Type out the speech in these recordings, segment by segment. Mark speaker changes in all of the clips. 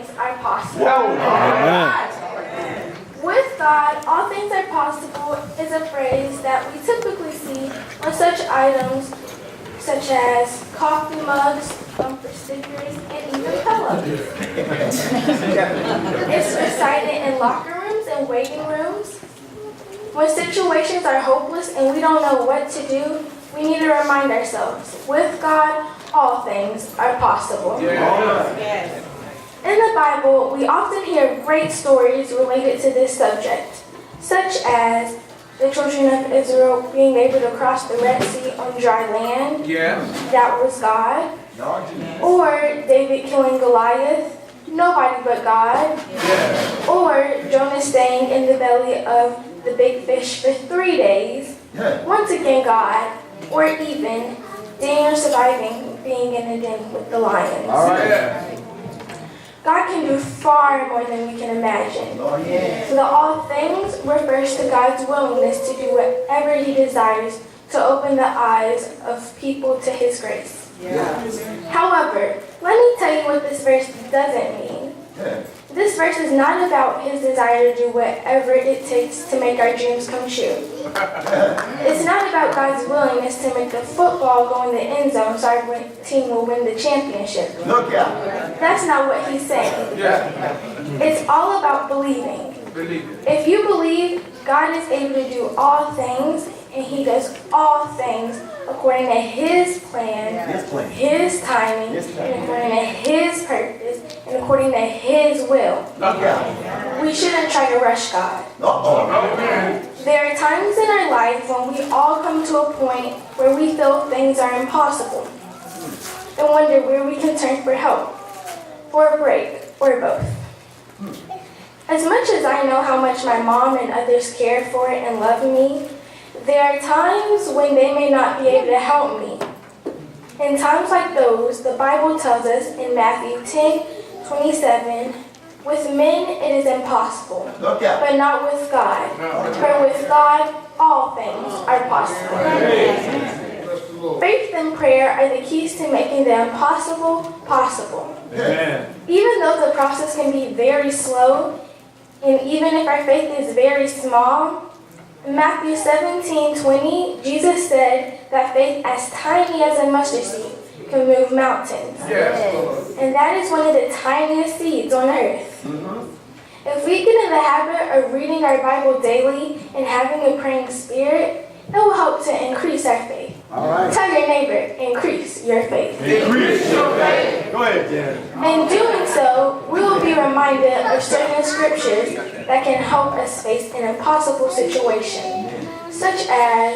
Speaker 1: things are possible.
Speaker 2: Amen.
Speaker 1: With God, all things are possible is a phrase that we typically see on such items such as coffee mugs, bumper stickers, and even pillows. It's recited in locker rooms and waiting rooms. When situations are hopeless and we don't know what to do, we need to remind ourselves, with God, all things are possible.
Speaker 3: Yes.
Speaker 1: In the Bible, we often hear great stories related to this subject, such as the children of Israel being able to cross the Red Sea on dry land.
Speaker 3: Yeah.
Speaker 1: That was God. Or David killing Goliath. Nobody but God.
Speaker 3: Yeah.
Speaker 1: Or Jonah staying in the belly of the big fish for 3 days. Once again, God. Or even Daniel surviving being in a den with the lions.
Speaker 3: All right. Yeah.
Speaker 1: God can do far more than we can imagine. So the all things refers to God's willingness to do whatever He desires to open the eyes of people to His grace. However, let me tell you what this verse doesn't mean. This verse is not about His desire to do whatever it takes to make our dreams come true. It's not about God's willingness to make the football go in the end zone so our team will win the championship. That's not what He's saying. It's all about believing. If you believe God is able to do all things, and He does all things according to His plan, His timing, and according to His purpose, and according to His will. We shouldn't try to rush God. There are times in our life when we all come to a point where we feel things are impossible and wonder where we can turn for help, for a break, or both. As much as I know how much my mom and others care for and love me, there are times when they may not be able to help me. In times like those, the Bible tells us in Matthew 10:27, with men it is impossible, but not with God. For with God, all things are possible. Faith and prayer are the keys to making the impossible possible. Even though the process can be very slow, and even if our faith is very small, in Matthew 17:20, Jesus said that faith as tiny as a mustard seed can move mountains. And that is one of the tiniest seeds on earth. If we get in the habit of reading our Bible daily and having a praying spirit, it will help to increase our faith. Tell your neighbor, increase your faith.
Speaker 3: Increase your faith. Go ahead, Janice.
Speaker 1: In doing so, we will be reminded of certain scriptures that can help us face an impossible situation, such as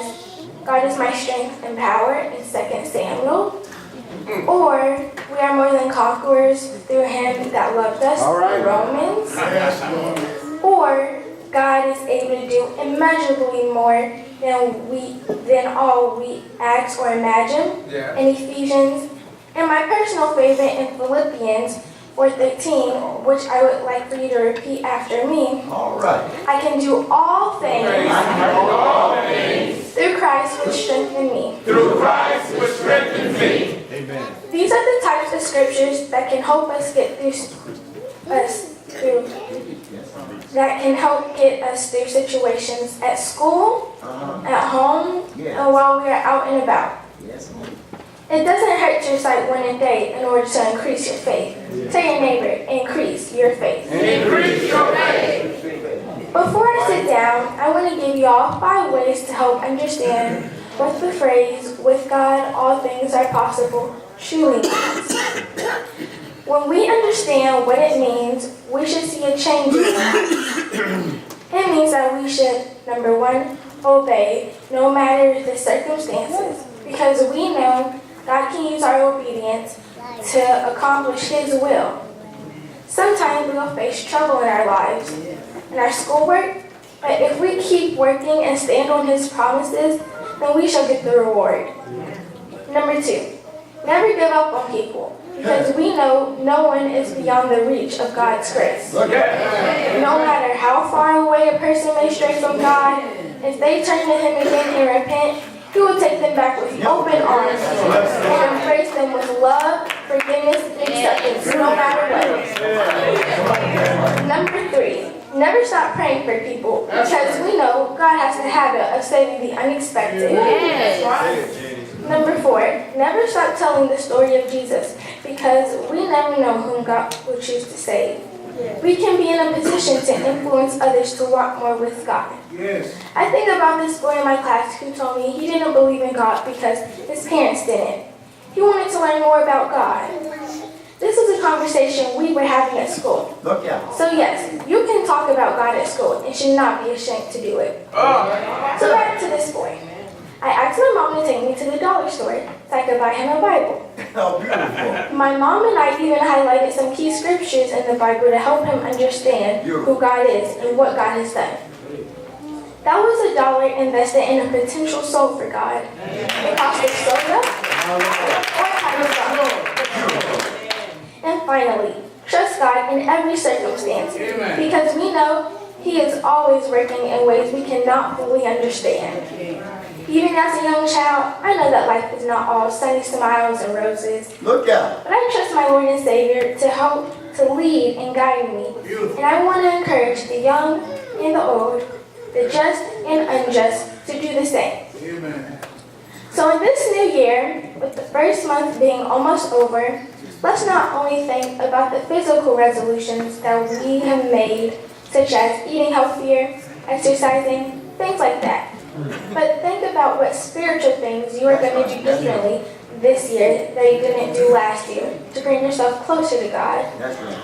Speaker 1: God is my strength and power in 2 Samuel, or we are more than conquerors through Him that loved us in Romans, or God is able to do immeasurably more than all we ask or imagine in Ephesians, and my personal favorite in Philippians 4:13, which I would like for you to repeat after me. I can do all things through Christ which strengthens me.
Speaker 3: Amen.
Speaker 1: These are the types of scriptures that can help us get through situations at school, at home, and while we are out and about. It doesn't hurt to recite one a day in order to increase your faith. Tell your neighbor, increase your faith.
Speaker 3: Increase your faith.
Speaker 1: Before I sit down, I want to give you all 5 ways to help understand what the phrase, with God, all things are possible, truly means. When we understand what it means, we should see a change in our lives. It means that we should, number 1, obey, no matter the circumstances, because we know God can use our obedience to accomplish His will. Sometimes we will face trouble in our lives, in our schoolwork, but if we keep working and stand on His promises, then we shall get the reward. Number 2, never give up on people, because we know no one is beyond the reach of God's grace. No matter how far away a person may stray from God, if they turn to Him again and repent, He will take them back with open arms and embrace them with love, forgiveness, and acceptance, no matter what. Number 3, never stop praying for people because we know God has the habit of saving the unexpected. Number 4, never stop telling the story of Jesus because we never know whom God will choose to save. We can be in a position to influence others to walk more with God. I think about this boy in my class who told me he didn't believe in God because his parents didn't. He wanted to learn more about God. This was a conversation we were having at school. So yes, you can talk about God at school and should not be ashamed to do it. So back to this boy. I asked my mom to take me to the dollar store so I could buy him a Bible.
Speaker 3: Oh, beautiful.
Speaker 1: My mom and I even highlighted some key scriptures in the Bible to help him understand who God is and what God has done. That was $1 invested in a potential soul for God. It cost us soda or And finally, trust God in every circumstance because we know He is always working in ways we cannot fully understand. Even as a young child, I know that life is not all sunny smiles and roses.
Speaker 3: Look out.
Speaker 1: But I trust my Lord and Savior to help to lead and guide me. And I want to encourage the young and the old, the just and unjust, to do the same.
Speaker 3: Amen.
Speaker 1: So in this new year, with the first month being almost over, let's not only think about the physical resolutions that we have made, such as eating healthier, exercising, things like that. But think about what spiritual things you are going to do differently this year that you didn't do last year to bring yourself closer to God.
Speaker 3: That's right.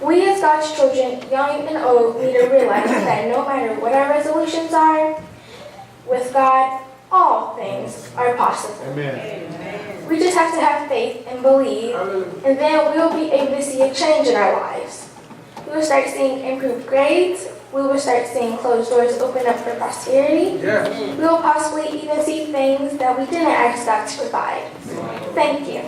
Speaker 1: We as God's children, young and old, need to realize that no matter what our resolutions are, with God, all things are possible.
Speaker 3: Amen.
Speaker 1: We just have to have faith and believe, and then we will be able to see a change in our lives. We will start seeing improved grades. We will start seeing closed doors open up for prosperity. We will possibly even see things that we didn't ask God to provide. Thank you.